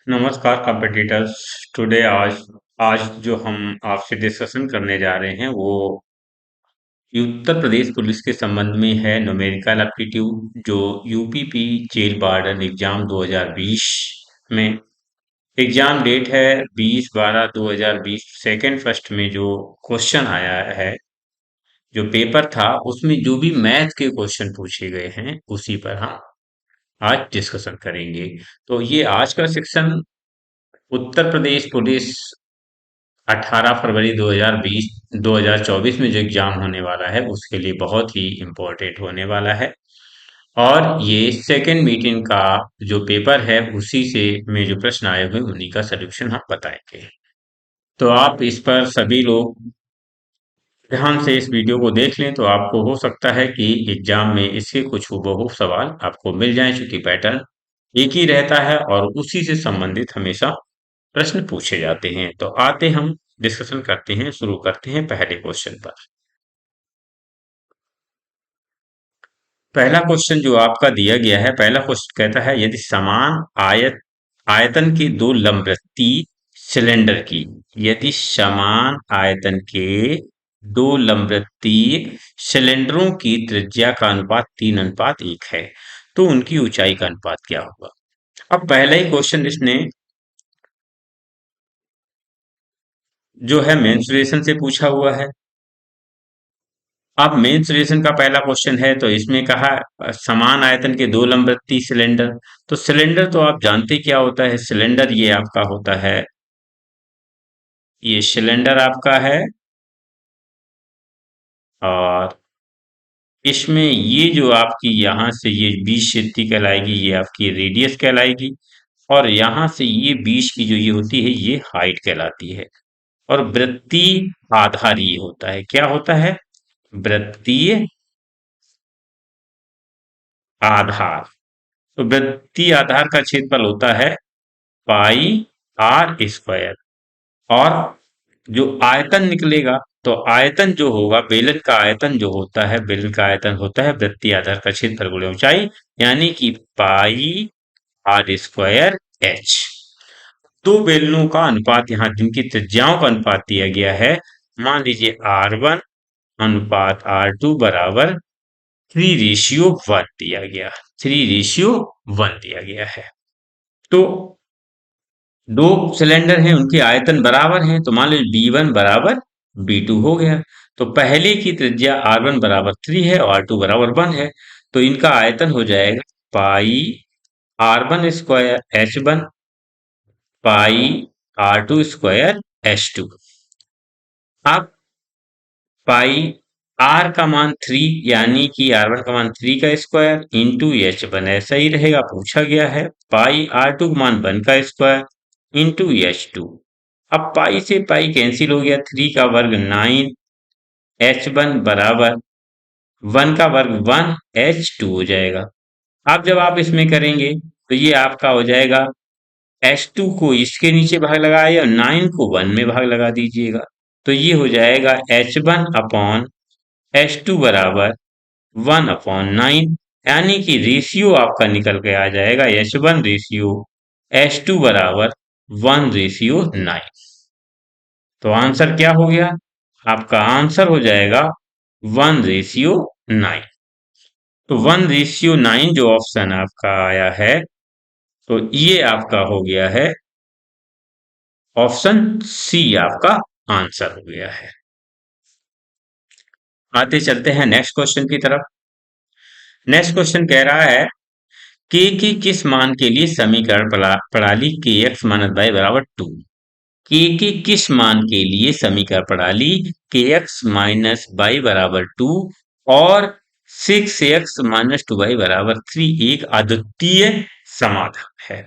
नमस्कार competitors. Today आज आज जो हम आपसे डिस्कशन करने जा रहे हैं वो उत्तर प्रदेश पुलिस के संबंध में है। न्यूमेरिकल एप्टीट्यूड जो यूपीपी जेल वार्डन एग्जाम 2020 में एग्जाम डेट है 20/12/2020। सेकेंड फर्स्ट में जो क्वेश्चन आया है, जो पेपर था उसमें जो भी मैथ के क्वेश्चन पूछे गए हैं उसी पर हम आज डिस्कशन करेंगे। तो ये आज का सेक्शन उत्तर प्रदेश पुलिस 18 फरवरी 2020 2024 में जो एग्जाम होने वाला है उसके लिए बहुत ही इम्पोर्टेंट होने वाला है। और ये सेकेंड मीटिंग का जो पेपर है उसी से में जो प्रश्न आए हुए उन्हीं का सलूशन हम बताएंगे। तो आप इस पर सभी लोग ध्यान से इस वीडियो को देख लें, तो आपको हो सकता है कि एग्जाम में इसके कुछ हूबहू सवाल आपको मिल जाएं, चूंकि पैटर्न एक ही रहता है और उसी से संबंधित हमेशा प्रश्न पूछे जाते हैं। तो आते हम डिस्कशन करते हैं, शुरू करते हैं पहले क्वेश्चन पर। पहला क्वेश्चन जो आपका दिया गया है, पहला क्वेश्चन कहता है यदि समान आयतन के दो लंबवृत्तीय सिलेंडर की यदि समान आयतन के दो लंबवृत्तीय सिलेंडरों की त्रिज्या का अनुपात 3:1 है, तो उनकी ऊंचाई का अनुपात क्या होगा। अब पहला ही क्वेश्चन इसने जो है मेंसुरेशन से पूछा हुआ है। अब मेंसुरेशन का पहला क्वेश्चन है तो इसमें कहा समान आयतन के दो लंबवृत्तीय सिलेंडर। तो सिलेंडर तो आप जानते क्या होता है। सिलेंडर ये आपका होता है, ये सिलेंडर आपका है और इसमें ये जो आपकी यहाँ से ये बीच क्षेत्र कहलाएगी, ये आपकी रेडियस कहलाएगी। और यहाँ से ये बीच की जो ये होती है ये हाइट कहलाती है। और वृत्तीय आधार ये होता है, क्या होता है, वृत्तीय आधार। तो वृत्तीय आधार का क्षेत्रफल होता है पाई आर स्क्वायर। और जो आयतन निकलेगा, तो आयतन जो होगा, बेलन का आयतन जो होता है, बेलन का आयतन होता है वृत्तीय आधार का क्षेत्रफल गुणे ऊंचाई, यानी कि पाई आर स्क्वायर एच। दो बेलनों का अनुपात, यहाँ जिनकी त्रिज्याओं का अनुपात दिया गया है, मान लीजिए R1 अनुपात R2 बराबर 3:1 दिया गया, 3:1 दिया गया है। तो दो सिलेंडर हैं, उनके आयतन बराबर हैं, तो मान लीजिए B1 बराबर B2 हो गया। तो पहले की त्रिज्या R1 बराबर 3 है और R2 बराबर 1 है, तो इनका आयतन हो जाएगा पाई R1 स्क्वायर H1 पाई R2 स्क्वायर H2। अब पाई आर का मान 3, यानी कि R1 का मान 3 का स्क्वायर इंटू H1 ऐसा ही रहेगा, पूछा गया है। पाई R2 का मान 1 का स्क्वायर इंटू H2। अब पाई से पाई कैंसिल हो गया, 3 का वर्ग 9, H1 बराबर 1 का वर्ग 1 H2 हो जाएगा। अब जब आप इसमें करेंगे तो ये आपका हो जाएगा, H2 को इसके नीचे भाग लगाया और 9 को 1 में भाग लगा दीजिएगा, तो ये हो जाएगा H1 अपॉन H2 बराबर 1/9, यानी कि रेशियो आपका निकल के आ जाएगा H1 रेशियो H2 बराबर 1:9। तो आंसर क्या हो गया, आपका आंसर हो जाएगा 1:9। तो 1:9 जो ऑप्शन आपका आया है, तो ये आपका हो गया है ऑप्शन सी, आपका आंसर हो गया है। आते चलते हैं नेक्स्ट क्वेश्चन की तरफ। नेक्स्ट क्वेश्चन कह रहा है के की किस मान के लिए समीकरण प्रणाली के एक्स माइनस वाई बराबर 2। के किस मान के लिए समीकरण प्रणाली के एक्स माइनस वाई बराबर 2 और 6x माइनस 2y बराबर 3 एक अद्वितीय समाधान है।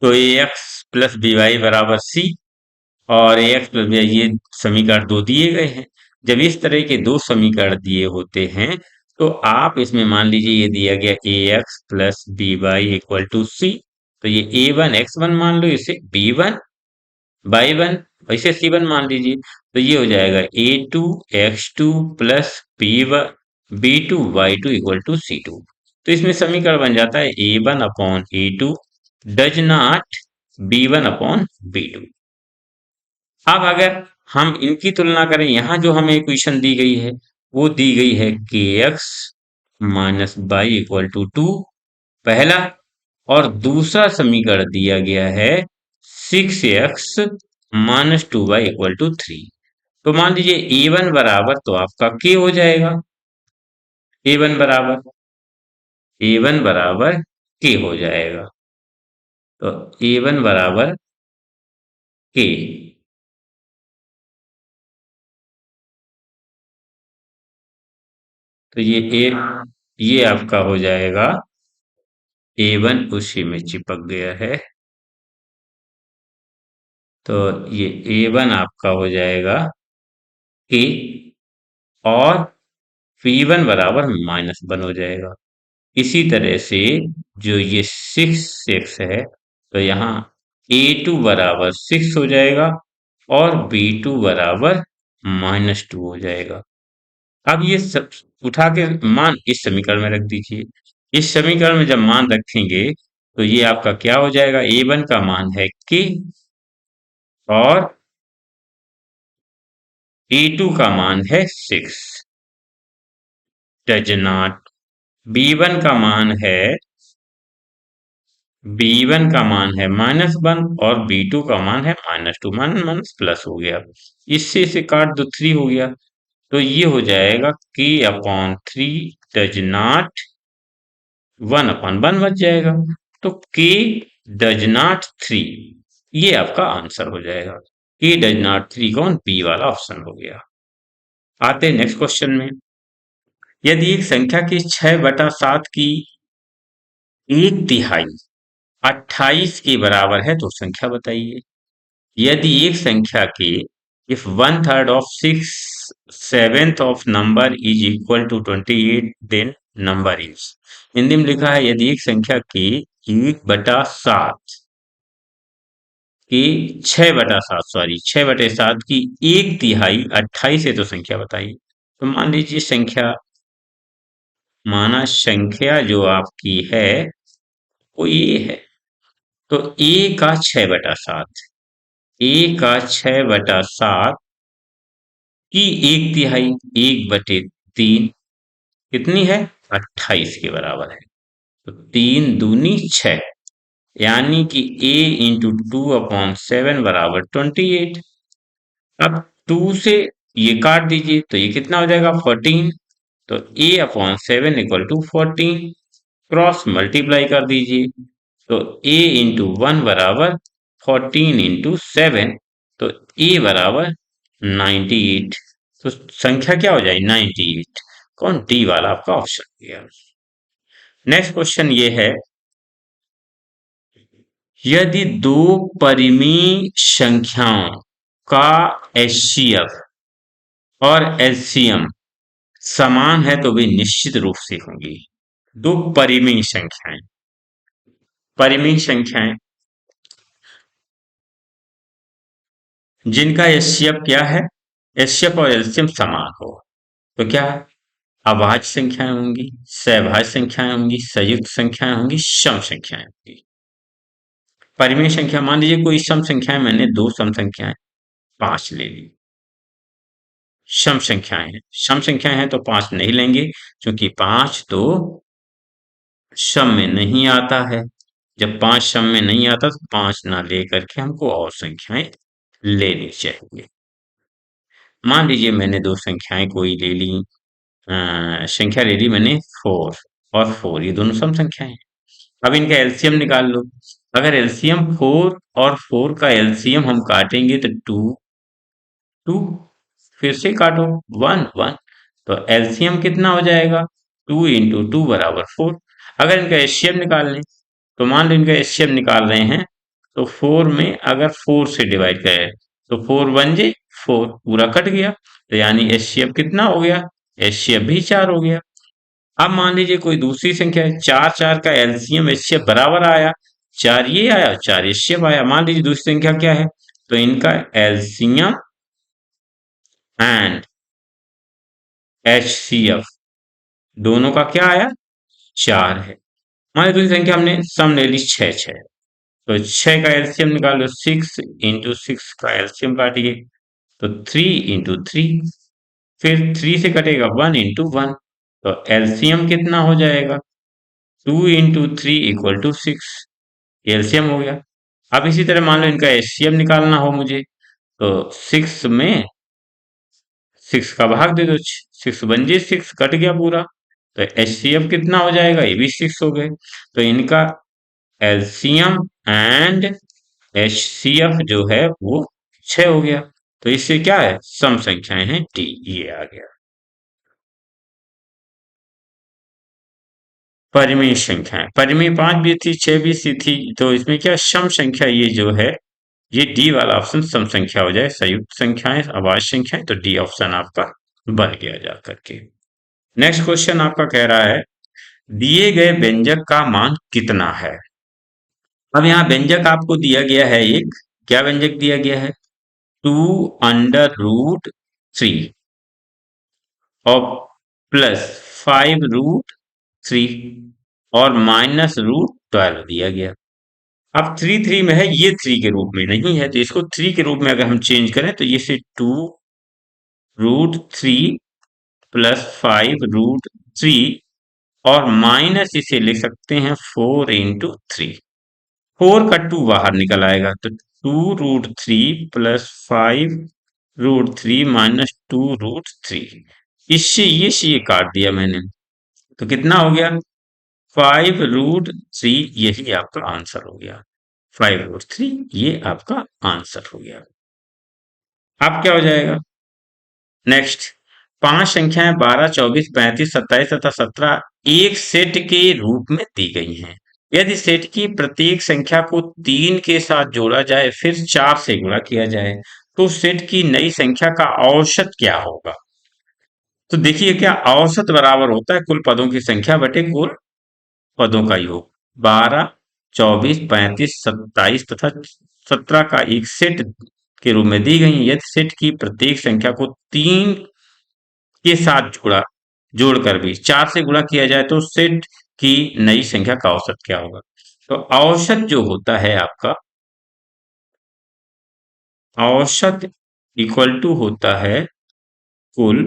तो ए एक्स प्लस बी वाई बराबर सी और ए एक्स प्लस बी, ये समीकरण दो दिए गए हैं। जब इस तरह के दो समीकरण दिए होते हैं तो आप इसमें मान लीजिए ये दिया गया a x plus b y equal to c, तो ये a1 x1 मान लो, इसे b1 y1 इसे c1 मान लीजिए, तो ये हो जाएगा a2 x2 plus b2 y2 equal to c2। तो इसमें समीकरण बन जाता है a1 upon a2 does not B1/B2। अब अगर हम इनकी तुलना करें, यहां जो हमें इक्वेशन दी गई है वो दी गई है kx minus by equal to 2, पहला। और दूसरा समीकरण दिया गया है 6x minus 2y equal to 3। तो मान लीजिए a1 बराबर तो आपका k हो जाएगा। a1 बराबर k हो जाएगा। तो a1 बराबर k। तो ये आपका हो जाएगा a1, उसी में चिपक गया है। तो ये a1 आपका हो जाएगा k, और p1 बराबर -1 हो जाएगा। इसी तरह से जो ये 6 है, तो यहाँ a2 बराबर 6 हो जाएगा और b2 बराबर -2 हो जाएगा। अब ये सब उठा के मान इस समीकरण में रख दीजिए। इस समीकरण में जब मान रखेंगे तो ये आपका क्या हो जाएगा, a1 का मान है k और a2 का मान है 6। डज नॉट b1 का मान है -1 और b2 का मान है -2, माइनस प्लस हो गया। इससे इसे काट दो, 3 हो गया। तो ये हो जाएगा k/3 डज नॉट 1/1 बच जाएगा। तो k डज नॉट 3, ये आपका आंसर हो जाएगा। k डज नॉट 3 कौन, बी वाला ऑप्शन हो गया। आते हैं नेक्स्ट क्वेश्चन में। यदि एक संख्या की 6/7 की एक तिहाई 28 के बराबर है तो संख्या बताइए। यदि एक संख्या के if 1/3 of 6/7 of number is equal to 28, then number is। Hindi में लिखा है यदि एक संख्या के 1/7 की 6/7, सॉरी 6/7 की एक तिहाई 28 है तो संख्या बताइए। तो मान लीजिए संख्या जो आपकी है वो ये है। तो a का 6/7, की एक तिहाई 1/3 कितनी है, 28 के बराबर है। तो 3 दूनी 6, यानी कि a इंटू 2/7 बराबर 28। अब 2 से ये काट दीजिए तो ये कितना हो जाएगा, 14। तो a/7 equal to 14, cross multiply कर दीजिए। तो a इंटू 1 बराबर 14 इंटू 7, तो a बराबर 98। तो संख्या क्या हो जाएगी, 98। कौन, डी वाला आपका ऑप्शन दिया। नेक्स्ट क्वेश्चन ये है, यदि दो परिमेय संख्याओं का एचसीएफ और एलसीएम समान है तो वे निश्चित रूप से होंगी। दो परिमेय संख्याएं जिनका एचसीएफ क्या है, एचसीएफ और एलसीएम समान हो, तो क्या है, अभाज्य संख्याएं होंगी, सहभाज्य संख्याएं होंगी, संयुक्त संख्याएं होंगी, सम संख्याएं होंगी। परिमेय संख्या, मान लीजिए कोई सम संख्याएं, मैंने दो सम संख्याएं 5 ले ली। सम संख्याएं हैं तो 5 नहीं लेंगे, क्योंकि 5 तो सम में नहीं आता है। जब 5 सम में नहीं आता तो 5 ना लेकर के हमको और संख्याएं लेनी चाहिए। मान लीजिए मैंने दो संख्याएं कोई ले ली, संख्या ले ली मैंने 4 और 4, ये दोनों सम संख्याएं हैं। अब इनका एलसीएम निकाल लो। अगर एलसीएम 4 और 4 का एलसीएम हम काटेंगे तो 2, फिर से काटो 1 1, तो एलसीएम कितना हो जाएगा, 2 इंटू 2 बराबर 4। अगर इनका एचसीएफ निकाल लें, तो मान लो इनका एचसीएफ निकाल रहे हैं, तो 4 में अगर 4 से डिवाइड करें तो 4 1 जे 4, पूरा कट गया। तो यानी एचसीएफ कितना हो गया, एचसीएफ भी 4 हो गया। अब मान लीजिए कोई दूसरी संख्या है, 4 4 का एलसीएम एचसीएफ बराबर आया, 4 ये आया, 4 एचसीएफ आया। मान लीजिए दूसरी संख्या क्या है, तो इनका एलसीएम एंड एचसीएफ दोनों का क्या आया, 4 है। मान लीजिए दूसरी संख्या हमने सम ले ली 6 6, तो 6 का एलसीएम निकालो, 6 × 6 का एलसीएम काटिए तो 3 × 3, फिर 3 से कटेगा 1 × 1, तो एलसीएम कितना हो जाएगा? 2 × 3 = 6, एलसीएम हो गया। अब इसी तरह मान लो इनका एचसीएफ निकालना हो मुझे, तो 6 में 6 का भाग दे दो, 6 × 6 कट गया पूरा, तो एचसीएफ कितना हो जाएगा? ये भी 6 हो गए। तो इनका एलसीएम एंड एचसीएफ जो है वो 6 हो गया। तो इससे क्या है? सम संख्याएं हैं डी, ये आ गया। परिमेय संख्याएं, परिमेय 5 भी थी, 6 भी सी थी, तो इसमें क्या सम संख्या, ये जो है ये डी वाला ऑप्शन सम संख्या हो जाए, संयुक्त संख्याएं, अभाज्य संख्याएं, तो डी ऑप्शन आपका बन गया जा करके। नेक्स्ट क्वेश्चन आपका कह रहा है दिए गए व्यंजक का मान कितना है। अब यहाँ व्यंजक आपको दिया गया है एक, क्या व्यंजक दिया गया है? 2√3 और +5√3 और -√12 दिया गया। अब 3 में है, ये 3 के रूप में नहीं है, तो इसको 3 के रूप में अगर हम चेंज करें तो ये से 2√3 +5√3 और माइनस इसे लिख सकते हैं 4 × 3। 4 का 2 बाहर निकल आएगा, तो 2√3 +5√3 -2√3, इससे ये काट दिया मैंने, तो कितना हो गया? 5√3, यही आपका आंसर हो गया। 5√3 ये आपका आंसर हो गया। अब क्या हो जाएगा? नेक्स्ट, 5 संख्याएं 12, 24, 35, 27 तथा 17 एक सेट के रूप में दी गई हैं। यदि सेट की प्रत्येक संख्या को 3 के साथ जोड़ा जाए फिर 4 से गुणा किया जाए तो सेट की नई संख्या का औसत क्या होगा? तो देखिए, क्या औसत बराबर होता है कुल पदों की संख्या बटे कुल पदों का योग। 12, 24, 35, 27 तथा 17 का एक सेट के रूप में दी गई है। यदि सेट की प्रत्येक संख्या को 3 के साथ जोड़कर भी 4 से गुणा किया जाए तो सेट की नई संख्या का औसत क्या होगा? तो औसत जो होता है आपका, औसत इक्वल टू होता है कुल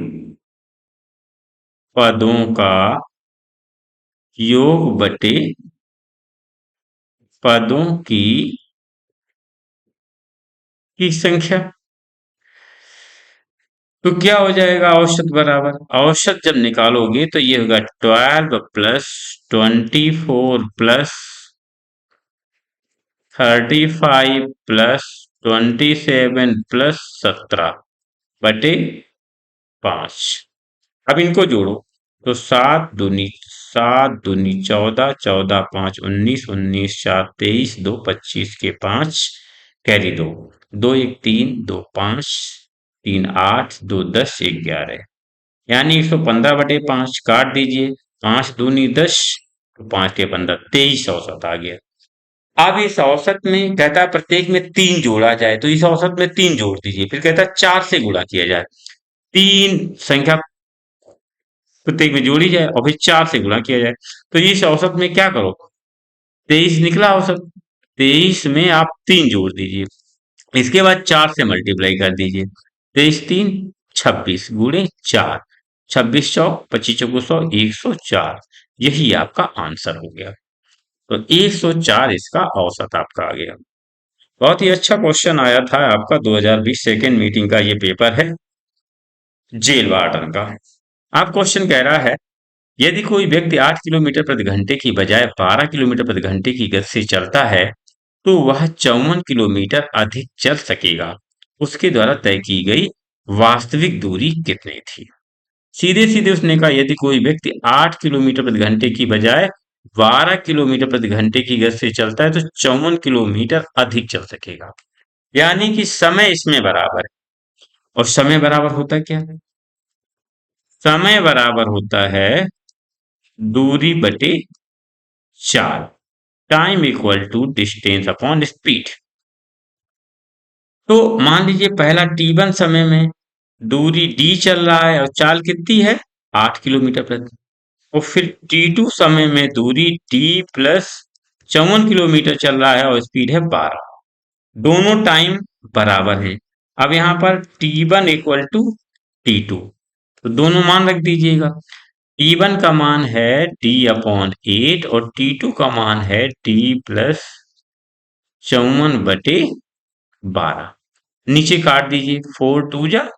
पदों का योग बटे पदों की संख्या। तो क्या हो जाएगा औसत बराबर? औसत जब निकालोगे तो ये होगा 12 + 24 + 35 + 27 + 17 बटे 5। अब इनको जोड़ो तो 7 दूनी 14, 14 5 19, 19 4 23, 2 25 के 5 कैरी 2, 2 1 3, 2 5, 3 8, 2 10, 1 11, यानी 115/5 काट दीजिए, 5 दूनी 10, तो 5 के 15, 23 औसत आ गया। अब इस औसत में कहता है प्रत्येक में 3 जोड़ा जाए, तो इस औसत में 3 जोड़ दीजिए, फिर कहता है 4 से गुणा किया जाए, 3 संख्या प्रत्येक में जोड़ी जाए और फिर 4 से गुणा किया जाए, तो इस औसत में क्या करो? 23 निकला औसत, 23 में आप 3 जोड़ दीजिए, इसके बाद 4 से मल्टीप्लाई कर दीजिए, 23 3 26 गुणे 4, 26 चौक 25 चौको 100, 104, यही आपका आंसर हो गया। तो 104 इसका औसत आपका आ गया। बहुत ही अच्छा क्वेश्चन आया था आपका 2020 सेकेंड मीटिंग का, ये पेपर है जेल वार्डन का। आप क्वेश्चन कह रहा है यदि कोई व्यक्ति 8 किलोमीटर प्रति घंटे की बजाय 12 किलोमीटर प्रति घंटे की गति से चलता है तो वह 54 किलोमीटर अधिक चल सकेगा, उसके द्वारा तय की गई वास्तविक दूरी कितनी थी? सीधे सीधे उसने कहा यदि कोई व्यक्ति 8 किलोमीटर प्रति घंटे की बजाय 12 किलोमीटर प्रति घंटे की गति से चलता है तो 54 किलोमीटर अधिक चल सकेगा, यानी कि समय इसमें बराबर है। और समय बराबर होता क्या है? समय बराबर होता है दूरी बटे 4, time equal to distance upon speed. तो मान लीजिए पहला t1 समय में दूरी d चल रहा है और चाल कितनी है? 8 किलोमीटर प्रति। और फिर t2 समय में दूरी d प्लस 54 किलोमीटर चल रहा है और स्पीड है 12। दोनों टाइम बराबर है। अब यहाँ पर T1 इक्वल टू T2, तो दोनों मान रख दीजिएगा। T1 का मान है D/8 और T2 का मान है D+54/12। नीचे काट दीजिए, 4 2 जा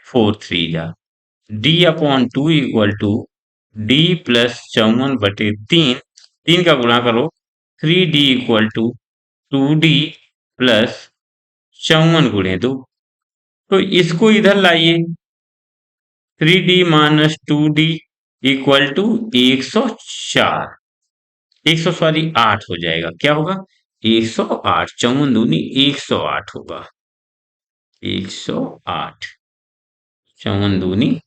4 3 जा, D/2 इक्वल टू D+54/3, 3 का गुणा करो, 3D इक्वल टू 2D+54 गुणे 2। तो इसको इधर लाइए, 3D-2D इक्वल टू 104, 8 हो जाएगा। क्या होगा? 108, 54 दूनी 108 होगा। 108, 54 दूनी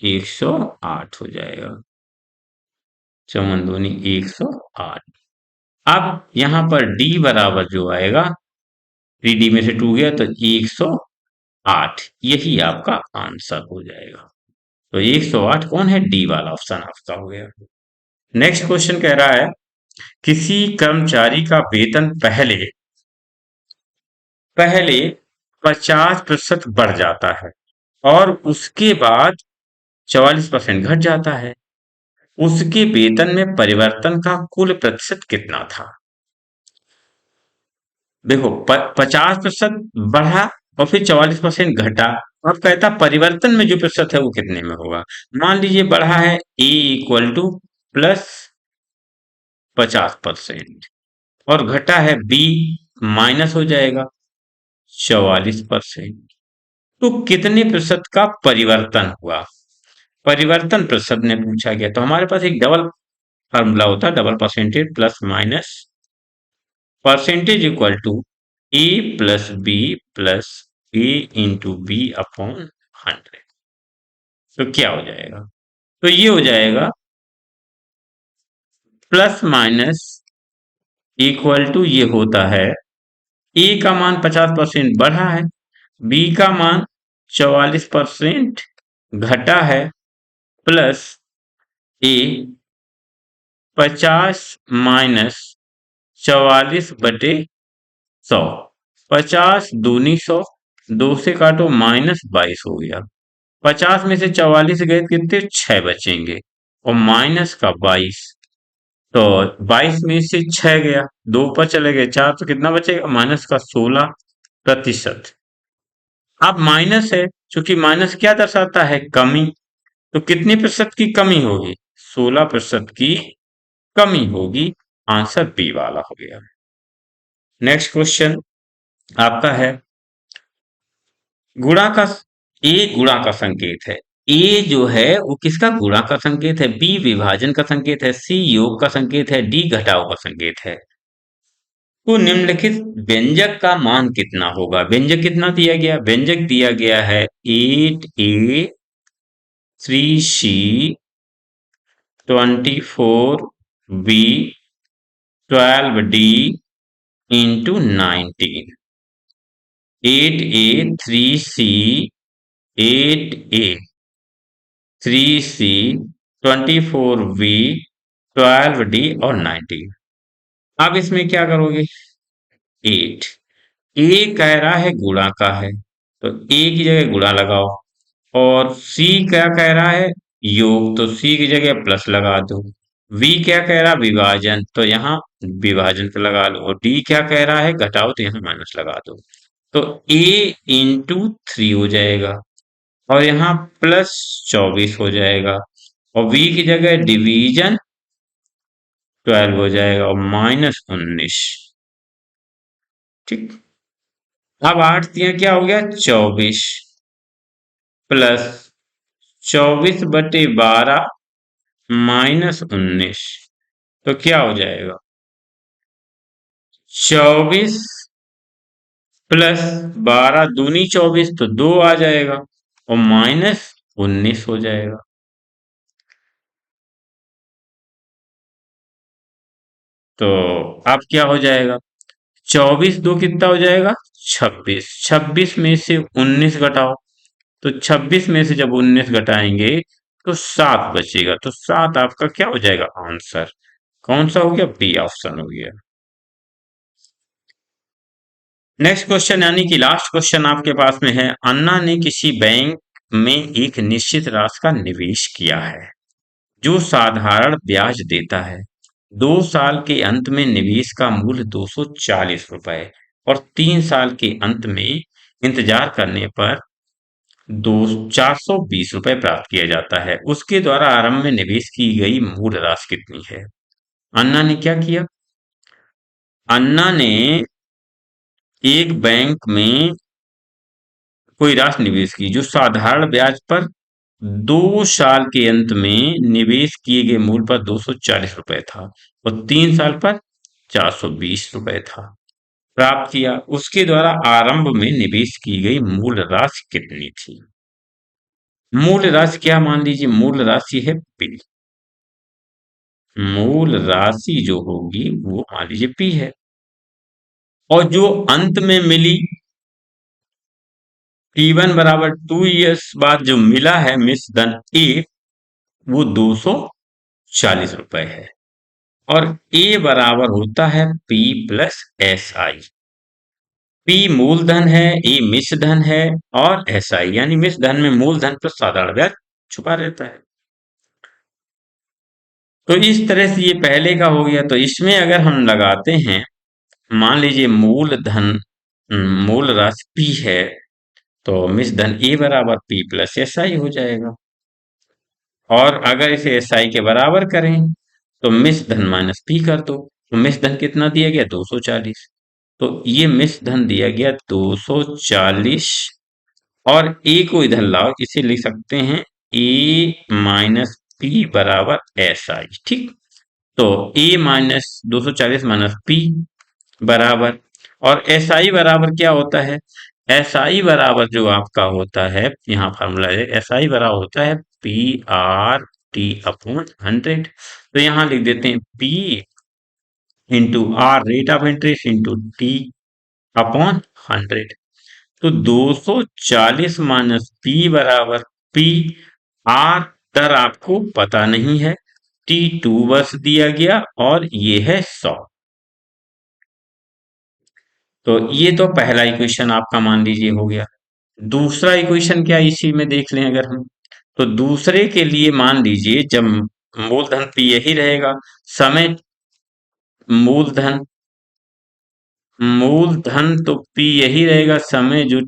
108 हो जाएगा। 54 दूनी 108। अब यहाँ पर D बराबर जो आएगा, 3D में से 2 गया तो 108, यही आपका आंसर हो जाएगा। तो 108 कौन है? डी वाला ऑप्शन आपका हो गया। नेक्स्ट क्वेश्चन कह रहा है, किसी कर्मचारी का वेतन पहले पहले 50% बढ़ जाता है और उसके बाद 44% घट जाता है। उसके वेतन में परिवर्तन का कुल प्रतिशत कितना था? देखो, 50% बढ़ा और फिर 44% घटा। अब कहता परिवर्तन में जो प्रतिशत है वो कितने में होगा। मान लीजिए बढ़ा है ए इक्वल टू +50% और घटा है बी, माइनस हो जाएगा 44%। तो कितने प्रतिशत का परिवर्तन हुआ? परिवर्तन प्रतिशत ने पूछा गया, तो हमारे पास एक डबल फार्मूला होता है, double percentage plus minus percentage equal to A+B+A/B/100। तो क्या हो जाएगा? तो ये हो जाएगा प्लस माइनस इक्वल टू, ये होता है ए का मान 50% बढ़ा है, बी का मान 44% घटा है, प्लस ए 50 माइनस 44/100। 50 दूनी 100, 2 से काटो -22 हो गया। 50 में से 44 गए, कितने? 6 बचेंगे और माइनस का 22, तो 22 में से 6 गया, 2 ऊपर चले गए 4, तो कितना बचेगा? माइनस का 16%। अब माइनस है, क्योंकि माइनस क्या दर्शाता है? कमी। तो कितने प्रतिशत की कमी होगी? 16% की कमी होगी। आंसर बी वाला हो गया। नेक्स्ट क्वेश्चन आपका है, गुणा का, ए गुणा का संकेत है। ए जो है वो किसका गुणा का संकेत है? बी विभाजन का संकेत है, सी योग का संकेत है, डी घटाव का संकेत है। तो निम्नलिखित व्यंजक का मान कितना होगा? व्यंजक कितना दिया गया? व्यंजक दिया गया है 8A 3C 24B 12D into 19। 8A 3C 8A 3C 24B 12D और 19। अब इसमें क्या करोगे? 8, ए कह रहा है गुणा का है, तो ए की जगह गुणा लगाओ, और सी क्या कह रहा है? योग, तो सी की जगह प्लस लगा दो। वी क्या कह रहा है? विभाजन, तो यहाँ विभाजन पे लगा लो, और डी क्या कह रहा है? घटाओ, तो यहाँ माइनस लगा दो। तो ए इंटू 3 हो जाएगा और यहाँ +24 हो जाएगा, और वी की जगह डिवीजन 12 हो जाएगा और -19। ठीक। अब 8 दिया क्या हो गया? 24 प्लस 24/12 -19, तो क्या हो जाएगा? 24 प्लस 12 दूनी 24, तो 2 आ जाएगा और -19 हो जाएगा। तो अब क्या हो जाएगा? 24 दो कितना हो जाएगा? 26। 26 में से 19 घटाओ, तो 26 में से जब 19 घटाएंगे तो 7 बचेगा, तो 7 आपका क्या हो जाएगा? आंसर कौन सा हो गया? बी ऑप्शन हो गया। नेक्स्ट क्वेश्चन यानी कि लास्ट क्वेश्चन आपके पास में है, अन्ना ने किसी बैंक में एक निश्चित राशि का निवेश किया है जो साधारण ब्याज देता है। 2 साल के अंत में निवेश का मूल्य 240 रुपए और 3 साल के अंत में इंतजार करने पर दो 420 रुपए प्राप्त किया जाता है। उसके द्वारा आरंभ में निवेश की गई मूल राशि कितनी है? अन्ना ने क्या किया? अन्ना ने एक बैंक में कोई राशि निवेश की जो साधारण ब्याज पर 2 साल के अंत में निवेश किए गए मूल्य पर 240 रुपए था और 3 साल पर 420 रुपए था प्राप्त किया। उसके द्वारा आरंभ में निवेश की गई मूल राशि कितनी थी? मूल राशि क्या मान लीजिए, मूल राशि है पी। मूल राशि जो होगी वो मान लीजिए पी है, और जो अंत में मिली T1 बराबर 2 इयर्स बाद जो मिला है मिस धन ए, वो 240 रुपए है। और ए बराबर होता है P plus S I. P मूलधन है, ए मिश्रधन है, और एस आई यानी मिश्रधन में मूलधन प्लस साधारण ब्याज छुपा रहता है। तो इस तरह से ये पहले का हो गया। तो इसमें अगर हम लगाते हैं, मान लीजिए मूलधन मूल राशि पी है, तो मिश्रधन ए बराबर पी प्लस एस आई हो जाएगा। और अगर इसे एस आई के बराबर करें तो मिस धन माइनस पी कर दो, तो मिस धन कितना दिया गया? 240। तो ये मिस धन दिया गया 240, और ए को इधर लाओ, इसे लिख सकते हैं ए माइनस पी बराबर एस आई। ठीक, तो ए माइनस 240 माइनस पी बराबर, और एस आई बराबर क्या होता है? एस आई बराबर जो आपका होता है, यहाँ फॉर्मूला है, एस आई बराबर होता है पी आर टी अपॉन 100। तो यहाँ लिख देते हैं P into R rate of interest into T upon 100। तो 240 माइनस पी बराबर पी, आर दर आपको पता नहीं है, टी 2 वर्ष दिया गया, और ये है 100। तो ये तो पहला इक्वेशन आपका मान लीजिए हो गया। दूसरा इक्वेशन क्या इसी में देख लें अगर हम, तो दूसरे के लिए मान लीजिए जब मूलधन पी यही रहेगा, समय मूलधन मूलधन तो पी यही रहेगा, समय जो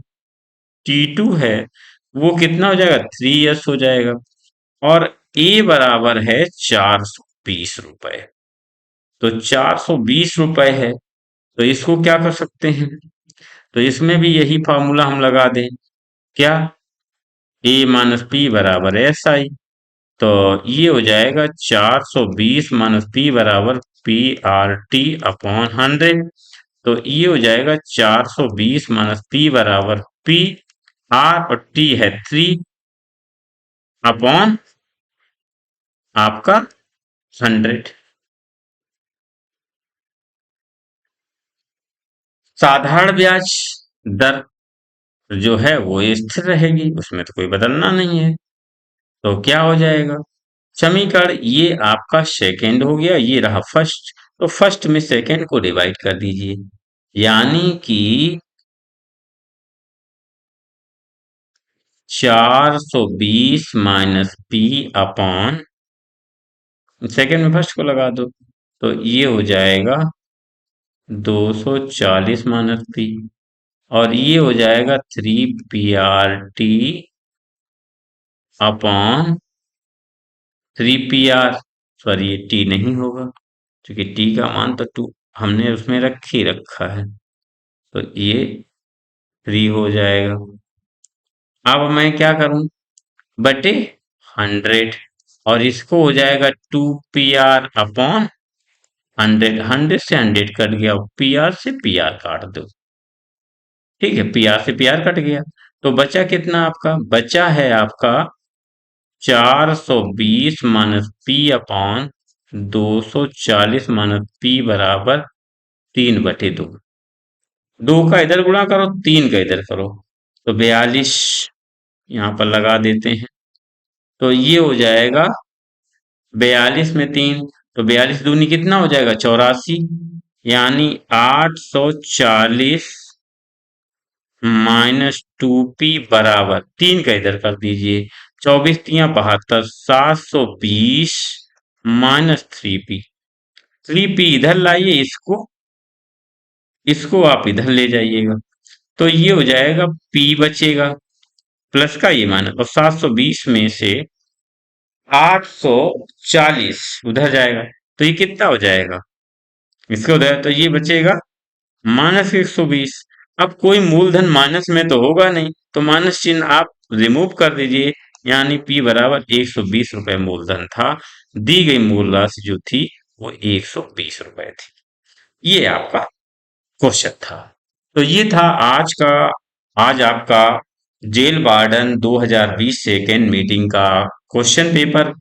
T2 है वो कितना हो जाएगा? 3 इयर्स हो जाएगा, और ए बराबर है 420 रुपए। तो 420 रुपए है, तो इसको क्या कर सकते हैं? तो इसमें भी यही फॉर्मूला हम लगा दें, क्या? ए माइनस पी बराबर एस आई। तो ये हो जाएगा 420 माइनस पी बराबर पी आर टी अपॉन 100। तो ये हो जाएगा 420 माइनस पी बराबर पी, आर और टी है 3 अपॉन आपका 100। साधारण ब्याज दर जो है वो स्थिर रहेगी, उसमें तो कोई बदलना नहीं है। तो क्या हो जाएगा समीकरण? ये आपका सेकंड हो गया, ये रहा फर्स्ट। तो फर्स्ट में सेकंड को डिवाइड कर दीजिए, यानी कि 420 माइनस पी अपॉन सेकंड में फर्स्ट को लगा दो, तो ये हो जाएगा 240 माइनस पी, और ये हो जाएगा 3 PRT अपॉन 3 PR। सॉरी, ये टी नहीं होगा क्योंकि टी का मान तो 2 हमने उसमें रख ही रखा है, तो ये 3 हो जाएगा। अब मैं क्या करूं? बटे 100, और इसको हो जाएगा 2 PR अपॉन 100। 100 से 100 कट गया, PR से PR काट दो। ठीक है, PR से PR कट गया, तो बचा कितना आपका? बचा है आपका 420 minus P upon 240 minus P बराबर 3/2। 2 का इधर गुणा करो, 3 का इधर करो, तो 42 यहाँ पर लगा देते हैं। तो ये हो जाएगा 42 में 3, तो 42 दूनी कितना हो जाएगा? 84, यानी 840 -2p बराबर 3 का इधर कर दीजिए। 24 तियां 72, 720 -3p। 3p इधर लाइए, इसको आप इधर ले जाइएगा, तो ये हो जाएगा p बचेगा प्लस का ये माइनस, और 720 में से 840 उधर जाएगा, तो ये कितना हो जाएगा, इसको उधर, तो ये बचेगा -120। अब कोई मूलधन माइनस में तो होगा नहीं, तो माइनस चिन्ह आप रिमूव कर दीजिए, यानी p बराबर 120 रुपए मूलधन था। दी गई मूल राशि जो थी वो 120 रुपए थी। ये आपका क्वेश्चन था। तो ये था आज आपका जेल वार्डन 2020 सेकेंड मीटिंग का क्वेश्चन पेपर,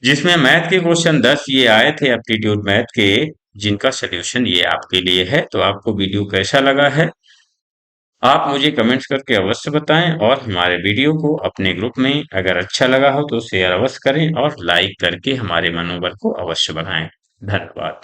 जिसमें मैथ के क्वेश्चन 10 ये आए थे एप्टीट्यूड मैथ के, जिनका सलूशन ये आपके लिए है। तो आपको वीडियो कैसा लगा है, आप मुझे कमेंट्स करके अवश्य बताएं, और हमारे वीडियो को अपने ग्रुप में अगर अच्छा लगा हो तो शेयर अवश्य करें, और लाइक करके हमारे मनोबल को अवश्य बढ़ाएं। धन्यवाद।